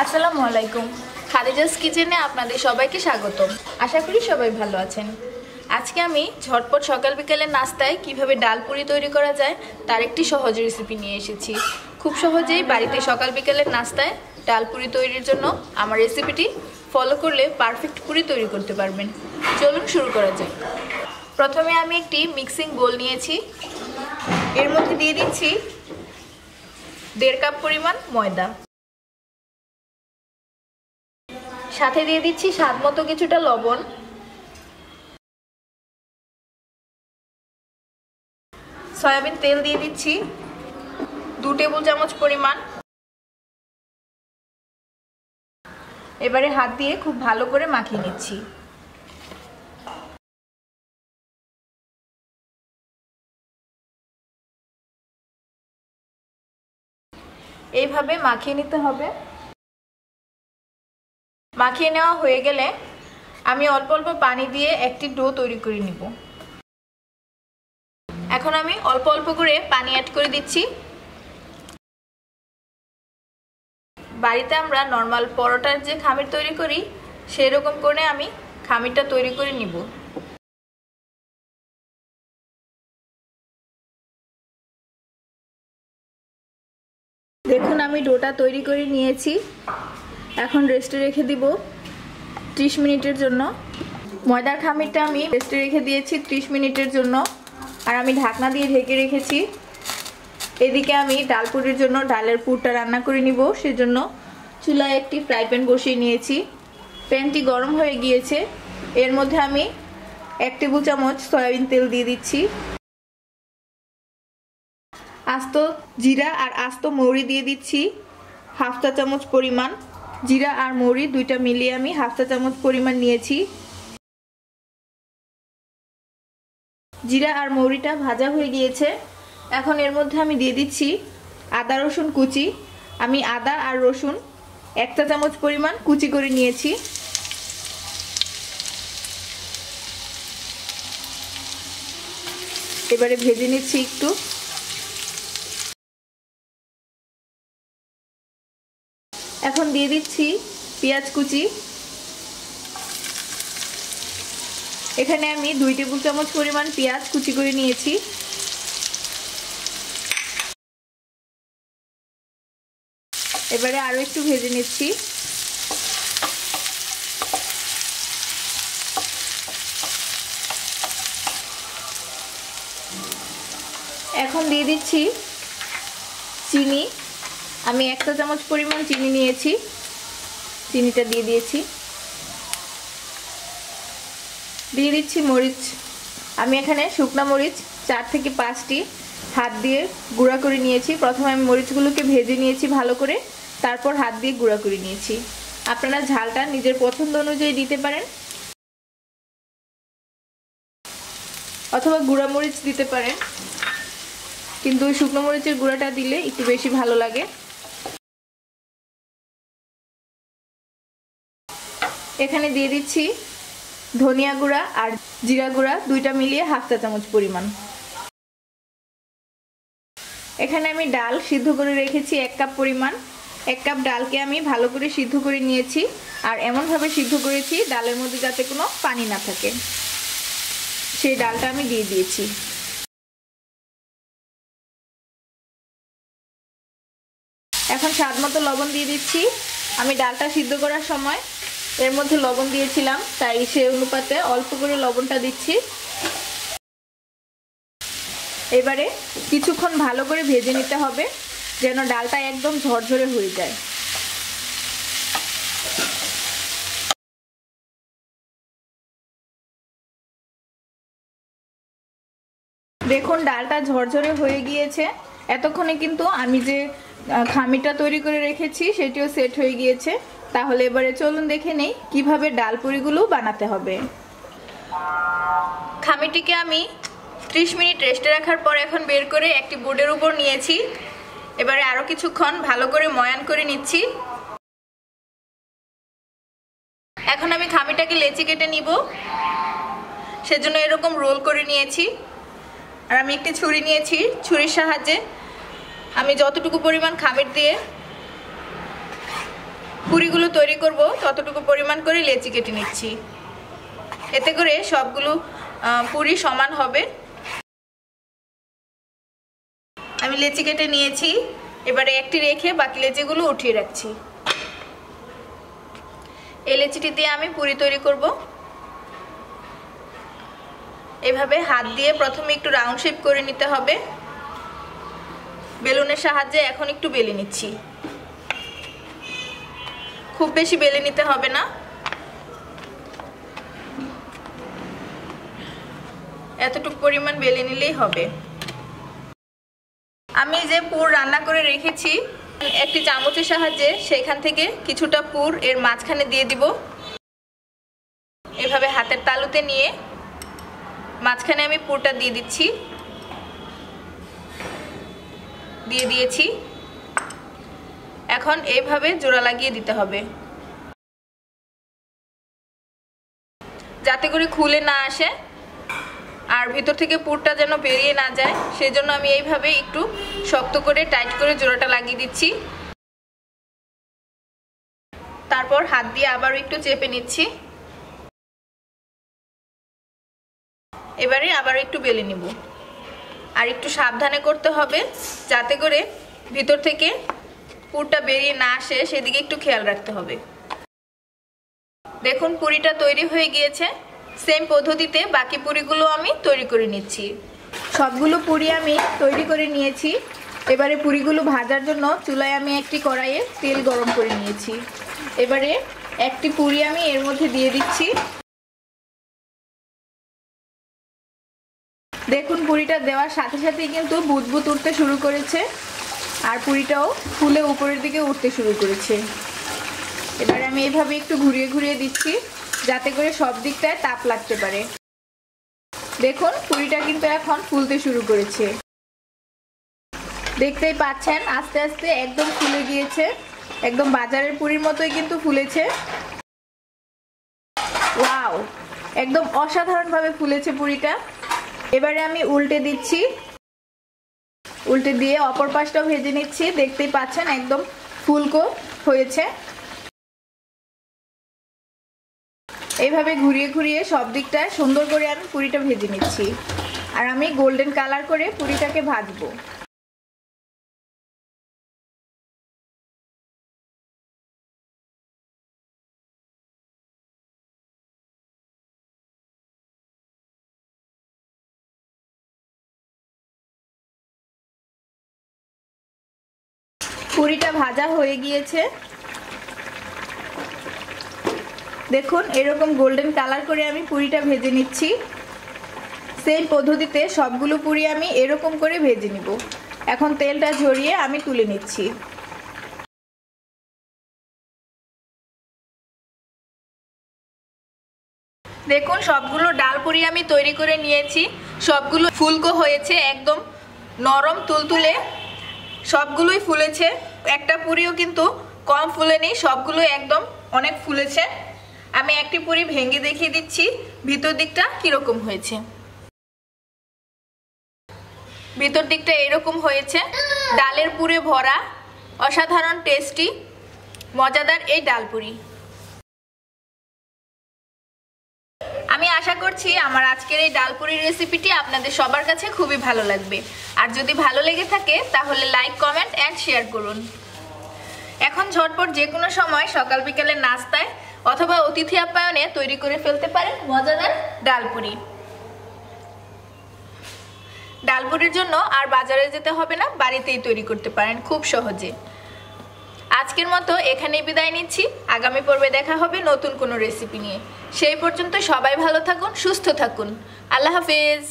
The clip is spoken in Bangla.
আসসালামু আলাইকুম। খাদিজাস কিচেনে আপনাদের সবাইকে স্বাগতম। আশা করি সবাই ভালো আছেন। আজকে আমি ঝটপট সকাল বিকেলের নাস্তায় কিভাবে ডাল পুরি তৈরি করা যায় তার একটি সহজ রেসিপি নিয়ে এসেছি। খুব সহজেই বাড়িতে সকাল বিকেলের নাস্তায় ডাল পুরি তৈরির জন্য আমার রেসিপিটি ফলো করলে পারফেক্ট পুরি তৈরি করতে পারবেন। চলুন শুরু করা যাক। প্রথমে আমি একটি মিক্সিং বোল নিয়েছি। এর মধ্যে দিয়ে দিচ্ছি 1.5 কাপ পরিমাণ ময়দা, সাথে দিয়ে দিচ্ছি স্বাদ মতো কিছুটা লবণ, সয়াবিন তেল দিয়ে দিচ্ছি 2 টেবিল চামচ পরিমাণ। এবারে হাত দিয়ে খুব ভালো করে মাখিয়ে নিচ্ছি। এইভাবে মাখিয়ে নিতে হবে। মাখিয়ে নেওয়া হয়ে গেলে আমি অল্প অল্প পানি দিয়ে একটি ডো তৈরি করে নিব। এখন আমি অল্প অল্প করে পানি অ্যাড করে দিচ্ছি। বাড়িতে আমরা নরমাল পরোটার যে খামির তৈরি করি সেই রকম করে আমি খামিরটা তৈরি করে নিব। দেখুন আমি ডোটা তৈরি করে নিয়েছি। এখন রেস্টে রেখে দিব 30 মিনিটের জন্য। ময়দার খামিরটা আমি রেস্টে রেখে দিয়েছি 30 মিনিটের জন্য, আর আমি ঢাকনা দিয়ে ঢেকে রেখেছি। এদিকে আমি ডাল পুরির জন্য ডালের পুরটা রান্না করে নিব। সেজন্য চুলায় একটি ফ্রাই প্যান বসিয়ে নিয়েছি। প্যানটি গরম হয়ে গিয়েছে। এর মধ্যে আমি 1 টেবিল চামচ সয়াবিন তেল দিয়ে দিচ্ছি। আস্ত জিরা আর আস্ত মৌরি দিয়ে দিচ্ছি 1/2 চা চামচ পরিমাণ। জিরা আর মৌরি দুইটা মিলিয়ে আমি 1/2 চা চামচ পরিমাণ নিয়েছি। জিরা আর মৌরিটা ভাজা হয়ে গিয়েছে। এখন এর মধ্যে আমি দিয়ে দিচ্ছি আদা রসুন কুচি। আমি আদা আর রসুন 1 চা চামচ পরিমাণ কুচি করে নিয়েছি। এবারে ভেজে নিচ্ছি একটু। এখন দিয়ে দিচ্ছি পেঁয়াজ কুচি। এখানে আমি 2 টেবিল চামচ পরিমাণ পেঁয়াজ কুচি করে নিয়েছি। এবারে আরো একটু ভেজে নিচ্ছি। এখন দিয়ে দিচ্ছি চিনি। আমি 1 চা চামচ পরিমাণ চিনি নিয়েছি। চিনিটা দিয়ে দিয়েছি। দিয়ে দিচ্ছি মরিচ। আমি এখানে শুকনা মরিচ 4 থেকে 5টি হাত দিয়ে গুঁড়া করে নিয়েছি। প্রথমে আমি মরিচগুলোকে ভেজে নিয়েছি ভালো করে, তারপর হাত দিয়ে গুঁড়া করে নিয়েছি। আপনারা ঝালটা নিজের পছন্দ অনুযায়ী দিতে পারেন, অথবা গুঁড়া মরিচ দিতে পারেন, কিন্তু শুকনো মরিচের গুঁড়াটা দিলে একটু বেশি ভালো লাগে। এখানে দিয়ে দিচ্ছি ধনিয়া গুঁড়া আর জিরা গুঁড়া দুইটা মিলিয়ে 1/2 চা চামচ পরিমাণ। এখানে আমি ডাল সিদ্ধ করে রেখেছি 1 কাপ পরিমাণ। 1 কাপ ডালকে আমি ভালো করে সিদ্ধ করে নিয়েছি, আর এমনভাবে সিদ্ধ করেছি ডালের মধ্যে যাতে কোনো পানি না থাকে। সেই ডালটা আমি দিয়ে দিয়েছি। এখন স্বাদ মতো লবণ দিয়ে দিচ্ছি। আমি ডালটা সিদ্ধ করার সময় এর মধ্যে লবণ দিয়েছিলাম, তাই সেই অনুপাতে অল্প করে লবণটা দিচ্ছি। এবারে কিছুক্ষণ ভালো করে ভেজে নিতে হবে যেন ডালটা একদম ঝরঝরে হয়ে যায়। দেখুন ডালটা ঝরঝরে হয়ে গিয়েছে। এতক্ষণে কিন্তু আমি যে খামিটা তৈরি করে রেখেছি সেটিও সেট হয়ে গিয়েছে। তাহলে এবারে চলুন দেখে নেই কিভাবে ডাল পুরিগুলো বানাতে হবে। খামিটিকে আমি 30 মিনিট রেস্টে রাখার পর এখন বের করে একটি বোর্ডের উপর নিয়েছি। এবারে আরো কিছুক্ষণ ভালো করে ময়ান করে নিচ্ছি। এখন আমি খামিটাকে লেচি কেটে নিব, সেজন্য এরকম রোল করে নিয়েছি। আর আমি একটি ছুরি নিয়েছি, ছুরির সাহায্যে আমি যতটুকু পরিমাণ খামির দিয়ে পুরিগুলো তৈরি করব ততটুকু পরিমাণ করে লেচি কেটে নিচ্ছি, এতে করে সবগুলো পুরি সমান হবে। আমি লেচি কেটে নিয়েছি, এবারে একটি রেখে বাকি লেচিগুলো উঠিয়ে রাখছি। এই লেচিটি দিয়ে আমি পুরি তৈরি করব। এভাবে হাত দিয়ে প্রথমে একটু রাউন্ড শেপ করে নিতে হবে। বেলুনের সাহায্যে এখন একটু বেলে নিচ্ছি, খুব বেশি বেলে নিতে হবে না, এতটুকু পরিমাণ বেলে নিলেই হবে। আমি যে পুর রান্না করে রেখেছি একটি চামচের সাহায্যে সেখান থেকে কিছুটা পুর এর মাঝখানে দিয়ে দিব। এভাবে হাতের তালুতে নিয়ে মাঝখানে আমি পুরটা দিয়ে দিচ্ছি, দিয়ে দিয়েছি। এখন এইভাবে জোড়া লাগিয়ে দিতে হবে যাতে করে খুলে না আসে আর ভিতর থেকে পুরটা যেন বেরিয়ে না যায়, সেজন্য আমি এইভাবে একটু শক্ত করে টাইট করে জোড়াটা লাগিয়ে দিচ্ছি। তারপর হাত দিয়ে আবারও একটু চেপে নিচ্ছি। এবারে আবারও একটু বেলে নিব, আর একটু সাবধানে করতে হবে যাতে করে ভিতর থেকে পুরটা বেরিয়ে না আসে, সেদিকে একটু খেয়াল রাখতে হবে। দেখুন পুরিটা তৈরি হয়ে গিয়েছে। সেম পদ্ধতিতে বাকি পুরিগুলো আমি তৈরি করে নিচ্ছি। সবগুলো পুরি আমি তৈরি করে নিয়েছি। এবারে পুরিগুলো ভাজার জন্য চুলায় আমি একটি কড়াইয়ে তেল গরম করে নিয়েছি। এবারে একটি পুরি আমি এর মধ্যে দিয়ে দিচ্ছি। দেখুন পুরিটা দেওয়ার সাথে সাথেই কিন্তু বুদবুদ উঠতে শুরু করেছে আর পুরিটাও ফুলে উপরের দিকে উঠতে শুরু করেছে। এবারে আমি এইভাবে একটু ঘুরিয়ে ঘুরিয়ে দিচ্ছি যাতে করে সব দিকটায় তাপ লাগতে পারে। দেখুন পুরিটা কিন্তু এখন ফুলতে শুরু করেছে, দেখতেই পাচ্ছেন আস্তে আস্তে একদম ফুলে গিয়েছে, একদম বাজারের পুরির মতোই কিন্তু ফুলেছে। ওয়াও, একদম অসাধারণভাবে ফুলেছে পুরিটা। এবারে আমি উল্টে দিচ্ছি, উল্টে দিয়ে অপর পাশটাও ভেজে নিচ্ছি। দেখতেই পাচ্ছেন একদম ফুলকো হয়েছে। এইভাবে ঘুরিয়ে ঘুরিয়ে সব দিকটায় সুন্দর করে আমি পুরিটা ভেজে নিচ্ছি, আর আমি গোল্ডেন কালার করে পুরিটাকে ভাজবো। পুরিটা ভাজা হয়ে গিয়েছে। দেখুন এরকম গোল্ডেন কালার করে আমি পুরিটা ভেজে নিচ্ছি। সেম পদ্ধতিতে সবগুলো পুরি আমি এরকম করে ভেজে নিব। এখন তেলটা ঝরিয়ে আমি তুলে নিচ্ছি। দেখুন সবগুলো ডাল পুরি আমি তৈরি করে নিয়েছি। সবগুলো ফুলকো হয়েছে, একদম নরম তুলতুলে, সবগুলোই ফুলেছে। একটা পুরিও কিন্তু কম ফুলেনি, সবগুলো একদম অনেক ফুলেছে। আমি একটি পুরি ভেঙে দেখিয়ে দিচ্ছি ভিতর দিকটা কিরকম হয়েছে। ভিতর দিকটা এরকম হয়েছে, ডালের পুরে ভরা, অসাধারণ টেস্টি মজাদার এই ডাল পুরি। আমি আশা করছি আমার আজকের এই ডাল পুরির রেসিপিটি আপনাদের সবার কাছে খুবই ভালো লাগবে। আর যদি ভালো লেগে থাকে তাহলে লাইক, কমেন্ট এন্ড শেয়ার করুন। এখন ঝটপট যে কোনো সময় সকাল বিকালের নাস্তায় অথবা অতিথি আপ্যায়নে তৈরি করে ফেলতে পারেন মজাদার ডাল পুরি। ডাল পুরির জন্য আর বাজারে যেতে হবে না, বাড়িতেই তৈরি করতে পারেন খুব সহজে। আজকের মতো এখানেই বিদায় নিচ্ছি। আগামী পর্বে দেখা হবে নতুন কোনো রেসিপি নিয়ে। সেই পর্যন্ত সবাই ভালো থাকুন, সুস্থ থাকুন। আল্লাহ হাফেজ।